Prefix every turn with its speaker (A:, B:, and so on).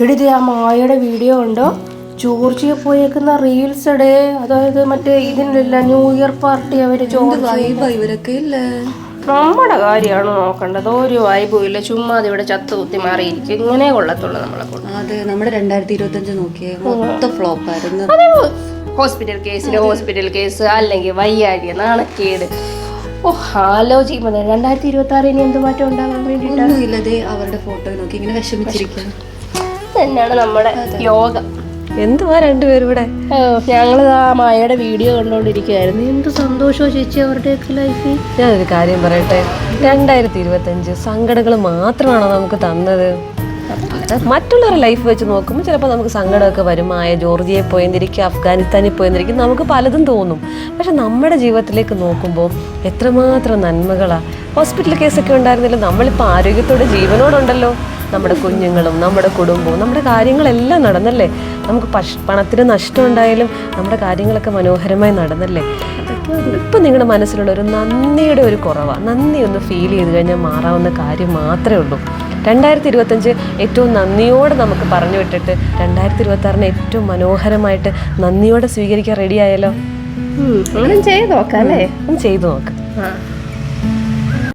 A: എടിത് ആ മായയുടെ വീഡിയോ ഉണ്ടോ? ജോർജിയ പോയേക്കുന്ന റീൽസ് ഇടേ, അതായത് മറ്റേ ഇതിനില്ല ന്യൂ ഇയർ പാർട്ടി അവര്
B: ഇവരൊക്കെ ഇല്ലേ.
A: നമ്മുടെ കാര്യമാണ് നോക്കേണ്ടത്. ഒരു വൈബും ഇല്ല, ചുമ്മാ ഇവിടെ ചത്തു കുത്തി മാറിയിരിക്കും. ഇങ്ങനെ കൊള്ളത്തുള്ളൂ നമ്മളെ കൊണ്ട്.
B: അതെ, നമ്മുടെ 2025 നോക്കിയേ മൊത്തം ഫ്ലോപ്പ് ആയിരുന്നു.
A: ഹോസ്പിറ്റൽ കേസ് അല്ലെങ്കിൽ വയ്യാഴിക നാണക്കേട്. ആലോചിക്കുമ്പോ 2026 ഇനി എന്ത് മാറ്റം ഉണ്ടാകാൻ വേണ്ടിയിട്ടാണ്.
B: അവരുടെ ഫോട്ടോ നോക്കി ഇങ്ങനെ വിഷമിച്ചിരിക്കുന്നു.
A: തന്നെയാണ് നമ്മുടെ യോഗം.
B: എന്തുവാ രണ്ടുപേരും ഇവിടെ?
A: ഞങ്ങൾ ആ മായയുടെ വീഡിയോ കണ്ടോണ്ടിരിക്കുകയായിരുന്നു. എന്ത് സന്തോഷമോ ചേച്ചി അവരുടെയൊക്കെ ലൈഫിൽ.
B: ഞാനൊരു കാര്യം പറയട്ടെ, 2025 സങ്കടങ്ങൾ മാത്രമാണോ നമുക്ക് തന്നത്? മറ്റുള്ളവരുടെ ലൈഫ് വെച്ച് നോക്കുമ്പോൾ ചിലപ്പോൾ നമുക്ക് സങ്കടമൊക്കെ വരും. ജോർജിയയിൽ പോയെന്നിരിക്കും, അഫ്ഗാനിസ്ഥാനിൽ പോയെന്നിരിക്കും, നമുക്ക് പലതും തോന്നും. പക്ഷെ നമ്മുടെ ജീവിതത്തിലേക്ക് നോക്കുമ്പോൾ എത്രമാത്രം നന്മകളാണ്. ഹോസ്പിറ്റൽ കേസൊക്കെ ഉണ്ടായിരുന്നില്ല, നമ്മളിപ്പോൾ ആരോഗ്യത്തോടെ ജീവനോടുണ്ടല്ലോ. നമ്മുടെ കുഞ്ഞുങ്ങളും നമ്മുടെ കുടുംബവും നമ്മുടെ കാര്യങ്ങളെല്ലാം നടന്നല്ലേ. നമുക്ക് പണത്തിന് നഷ്ടം ഉണ്ടായാലും നമ്മുടെ കാര്യങ്ങളൊക്കെ മനോഹരമായി നടന്നല്ലേ. ഇപ്പം നിങ്ങളുടെ മനസ്സിലുള്ള ഒരു നന്ദിയുടെ ഒരു കുറവാണ്. നന്ദി ഒന്ന് ഫീൽ ചെയ്ത് കഴിഞ്ഞാൽ മാറാവുന്ന കാര്യം മാത്രമേ ഉള്ളൂ. 2025 ഏറ്റവും നന്ദിയോടെ നമുക്ക് പറഞ്ഞു വിട്ടിട്ട് 2026 ഏറ്റവും മനോഹരമായിട്ട് നന്ദിയോടെ സ്വീകരിക്കാൻ റെഡി ആയാലോ?
A: ചെയ്തു നോക്കാം.
B: ചെയ്തു നോക്കാം.